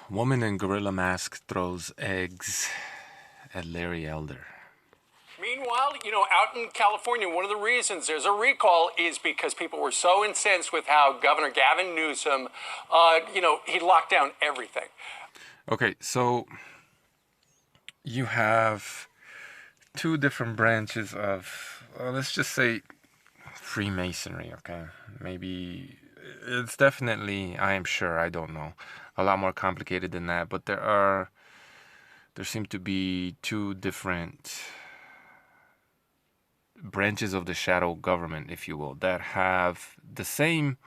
Woman in gorilla mask throws eggs at Larry Elder. Meanwhile, out in California, one of the reasons there's a recall is because people were so incensed with how Governor Gavin Newsom, he locked down everything. Okay, so you have two different branches of, let's just say, Freemasonry, okay? Maybe it's definitely, I am sure, I don't know, a lot more complicated than that, but there seem to be two different branches of the shadow government, if you will, that have the same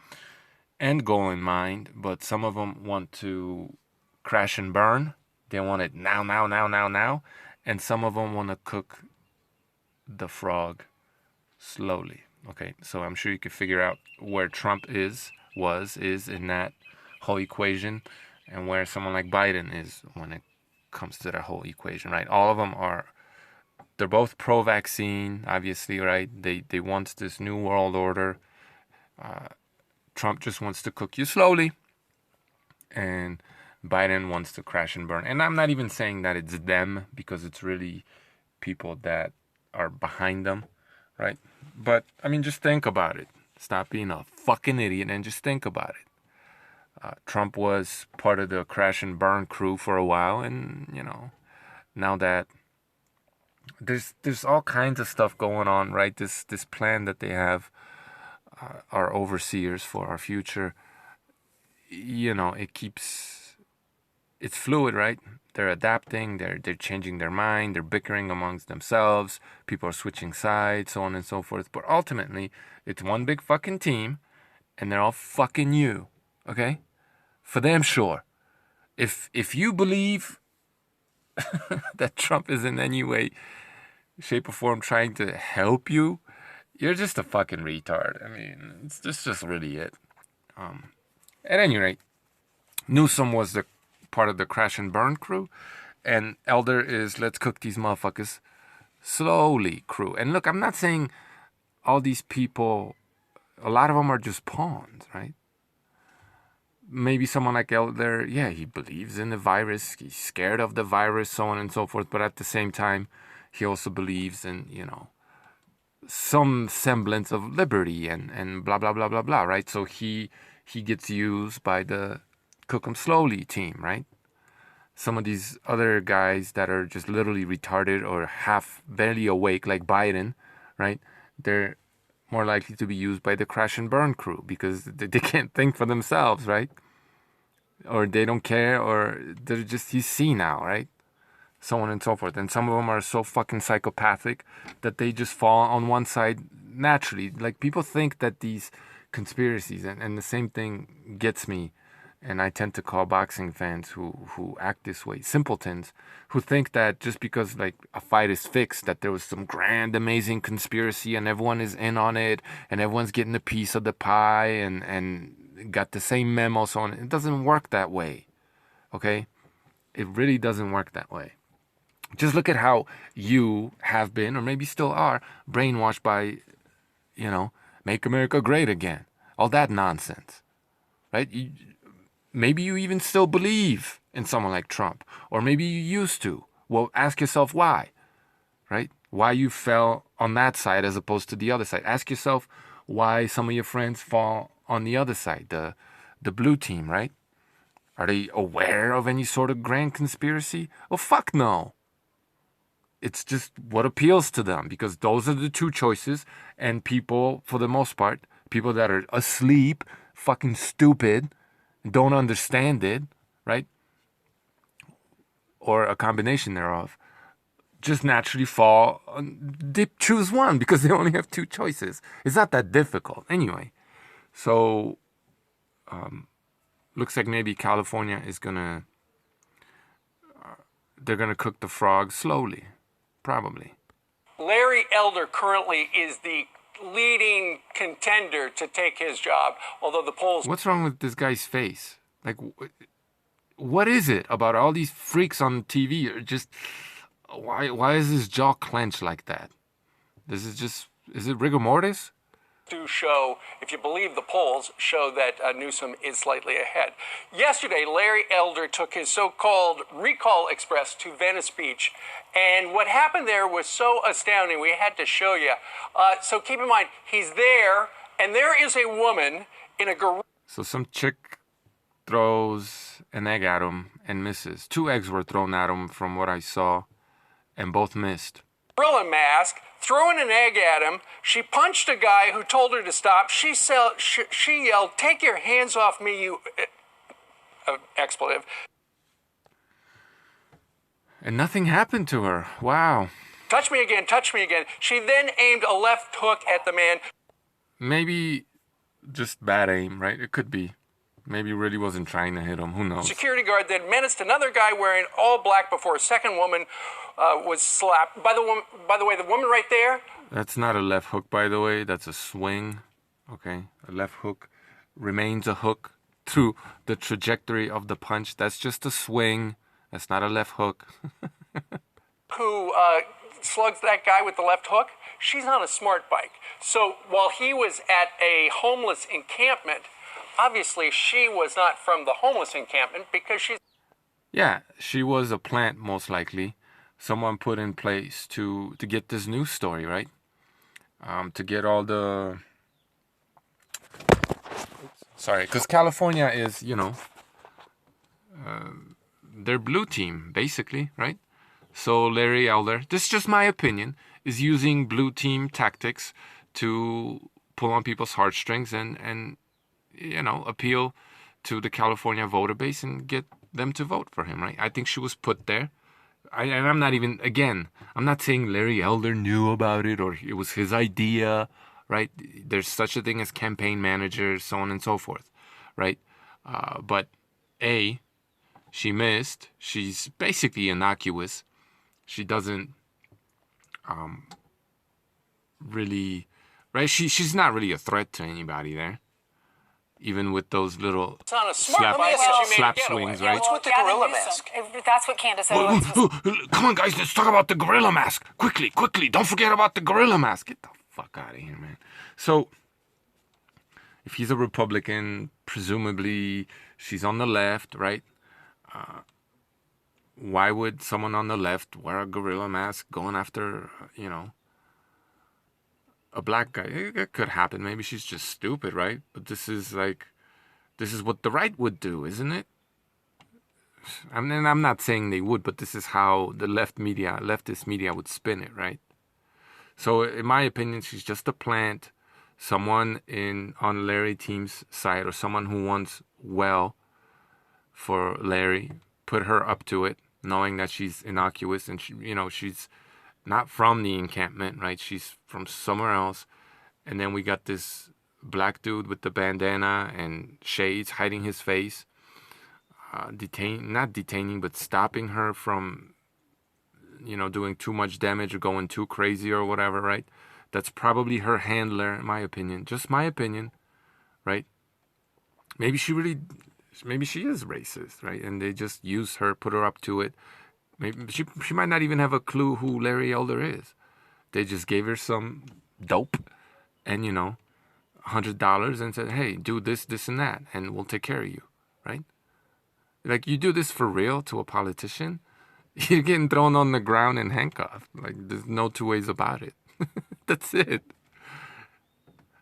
end goal in mind, but some of them want to crash and burn. They want it now, now, now, now, now. And some of them want to cook the frog slowly. Okay, so I'm sure you can figure out where Trump is in that whole equation, and where someone like Biden is when it comes to that whole equation, right? All of them are, they're both pro-vaccine, obviously, right? They want this new world order. Trump just wants to cook you slowly, and Biden wants to crash and burn. And I'm not even saying that it's them, because it's really people that are behind them, right? But I mean, just think about it. Stop being a fucking idiot and just think about it. Trump was part of the crash and burn crew for a while, and now that there's all kinds of stuff going on, right? This plan that they have, our overseers for our future. It's fluid, right? They're adapting, they're changing their mind, they're bickering amongst themselves, people are switching sides, so on and so forth. But ultimately, it's one big fucking team, and they're all fucking you, okay? For damn sure. If you believe that Trump is in any way, shape, or form trying to help you, you're just a fucking retard. I mean, it's just really it. At any rate, Newsom was the part of the crash and burn crew, and Elder is let's cook these motherfuckers slowly crew. And look, I'm not saying all these people, a lot of them are just pawns, right? Maybe someone like Elder, yeah, he believes in the virus, he's scared of the virus, so on and so forth, but at the same time, he also believes in, some semblance of liberty and blah, blah, blah, blah, blah, right? So he gets used by the cook 'em slowly team, right? Some of these other guys that are just literally retarded or half barely awake, like Biden, right? They're more likely to be used by the crash and burn crew because they can't think for themselves, right? Or they don't care, or they're just, he's senile, right? So on and so forth. And some of them are so fucking psychopathic that they just fall on one side naturally. Like, people think that these conspiracies, and the same thing gets me, and I tend to call boxing fans who act this way simpletons, who think that just because like a fight is fixed, that there was some grand amazing conspiracy and everyone is in on it and everyone's getting a piece of the pie and got the same memo, so on. It doesn't work that way. Okay? It really doesn't work that way. Just look at how you have been, or maybe still are, brainwashed by, make America great again. All that nonsense, right? Maybe you even still believe in someone like Trump, or maybe you used to. Well, ask yourself why, right? Why you fell on that side as opposed to the other side. Ask yourself why some of your friends fall on the other side, the blue team, right? Are they aware of any sort of grand conspiracy? Well, fuck no. It's just what appeals to them, because those are the two choices, and people, for the most part, people that are asleep, fucking stupid, don't understand it, right? Or a combination thereof, just naturally fall, they choose one because they only have two choices. It's not that difficult. Anyway, so looks like maybe California is they're gonna cook the frog slowly. Probably. Larry Elder currently is the leading contender to take his job, although the polls... What's wrong with this guy's face? Like, what is it about all these freaks on TV? Just, why is his jaw clenched like that? Is it rigor mortis? do show, if you believe the polls, show that Newsom is slightly ahead. Yesterday, Larry Elder took his so-called recall express to Venice Beach, and what happened there was so astounding, we had to show you. So keep in mind, he's there, and there is a woman in a garage. So some chick throws an egg at him and misses. 2 eggs were thrown at him from what I saw, and both missed. Gorilla mask, throwing an egg at him. She punched a guy who told her to stop. She yelled, "Take your hands off me, you..." Expletive. And nothing happened to her. Wow. Touch me again, touch me again. She then aimed a left hook at the man. Maybe just bad aim, right? It could be. Maybe really wasn't trying to hit him. Who knows? Security guard then menaced another guy wearing all black before a second woman was slapped. By the way, the woman right there. That's not a left hook, by the way. That's a swing. Okay, a left hook remains a hook through the trajectory of the punch. That's just a swing. That's not a left hook. Who slugs that guy with the left hook? She's on a smart bike. So while he was at a homeless encampment, obviously she was not from the homeless encampment because she's... Yeah, she was a plant, most likely. Someone put in place to get this news story, right? To get all the... Sorry, because California is, you know, their blue team, basically, right? So Larry Elder, this is just my opinion, is using blue team tactics to pull on people's heartstrings and you know, appeal to the California voter base and get them to vote for him, right? I think she was put there. And I'm not even, again, I'm not saying Larry Elder knew about it or it was his idea, right? There's such a thing as campaign managers, so on and so forth, right? But A, she missed. She's basically innocuous. She doesn't really, right? She's not really a threat to anybody there. Even with those little slap swings, right? What's with the gorilla mask? That's what Candace said. Come on, guys, let's talk about the gorilla mask. Quickly, don't forget about the gorilla mask. Get the fuck out of here, man. So, if he's a Republican, presumably she's on the left, right? Why would someone on the left wear a gorilla mask going after, you know, a black guy? It could happen. Maybe she's just stupid, right? But this is what the right would do, isn't it? I mean, I'm not saying they would, but this is how the leftist media would spin it, right? So, in my opinion, she's just a plant. Someone on Larry team's side, or someone who wants well for Larry, put her up to it, knowing that she's innocuous and she's not from the encampment, right? She's from somewhere else. And then we got this black dude with the bandana and shades hiding his face, not detaining, but stopping her from, doing too much damage or going too crazy or whatever, right? That's probably her handler, in my opinion. Just my opinion, right? Maybe she is racist, right? And they just use her, put her up to it. Maybe she might not even have a clue who Larry Elder is. They just gave her some dope and, $100 and said, hey, do this, this, and that, and we'll take care of you, right? Like, you do this for real to a politician, you're getting thrown on the ground and handcuffed. Like, there's no two ways about it. That's it.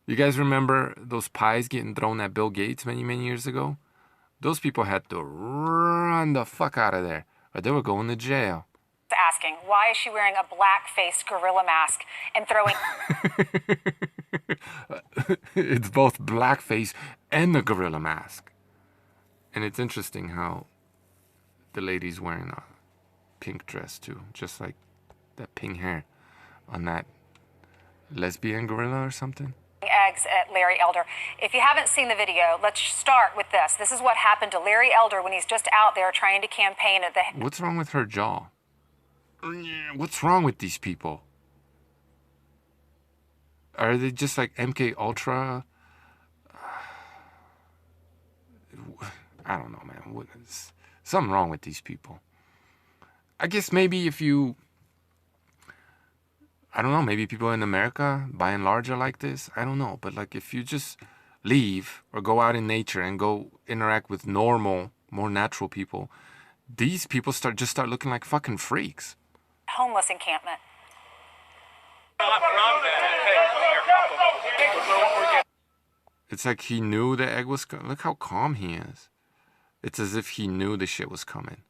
You guys remember those pies getting thrown at Bill Gates many, many years ago? Those people had to run the fuck out of there, or they were going to jail. Asking, why is she wearing a black-faced gorilla mask and throwing... It's both blackface and the gorilla mask. And it's interesting how the lady's wearing a pink dress too, just like that pink hair on that lesbian gorilla or something. Eggs at Larry Elder. If you haven't seen the video, let's start with this. This is what happened to Larry Elder when he's just out there trying to campaign at the... What's wrong with her jaw? What's wrong with these people? Are they just like MK Ultra? I don't know, man. Something wrong with these people. I guess maybe if you... I don't know, maybe people in America by and large are like this. I don't know. But like if you just leave or go out in nature and go interact with normal, more natural people, these people start looking like fucking freaks. Homeless encampment. It's like he knew the egg was coming. Look how calm he is. It's as if he knew the shit was coming.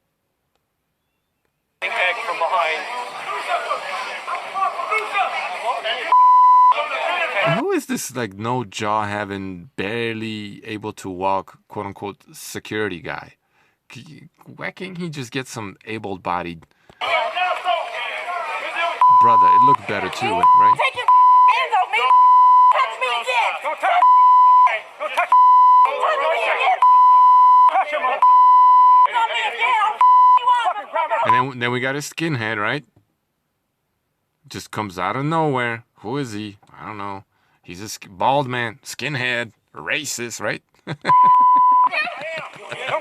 Egg from behind. And who is this like no jaw having, barely able to walk, quote unquote, security guy? Why can't he just get some able-bodied brother? It looked better too, right? Take your hands off me. Touch me again. Don't touch. Don't touch. Touch me again. Touch him. On me again. I'll you up. And then we got a skinhead, right? Just comes out of nowhere. Who is he? I don't know. He's a bald man, skinhead, racist, right? Don't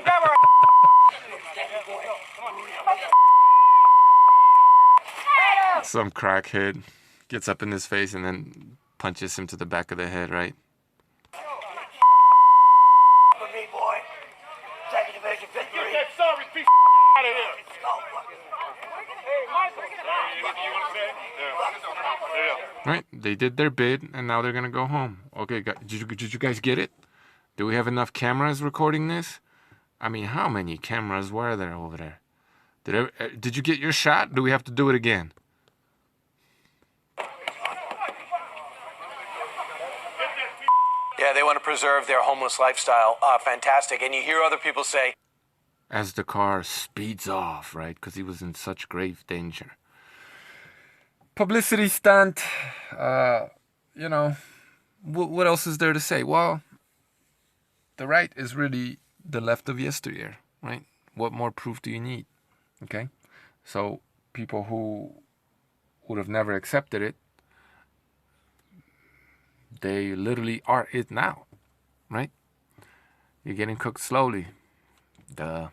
grab her. Some crackhead gets up in his face and then punches him to the back of the head, right? For me, boy. Second division victory. Get that sorry piece out of here. Right? They did their bid, and now they're gonna go home. Okay, did you guys get it? Do we have enough cameras recording this? I mean, how many cameras were there over there? Did you get your shot? Do we have to do it again? Yeah, they want to preserve their homeless lifestyle. Fantastic. And you hear other people say, As the car speeds off, right? Because he was in such grave danger. Publicity stunt. You know, what else is there to say? Well, the right is really the left of yesteryear, right? What more proof do you need? Okay? So people who would have never accepted it, they literally are it now, right? You're getting cooked slowly. Duh.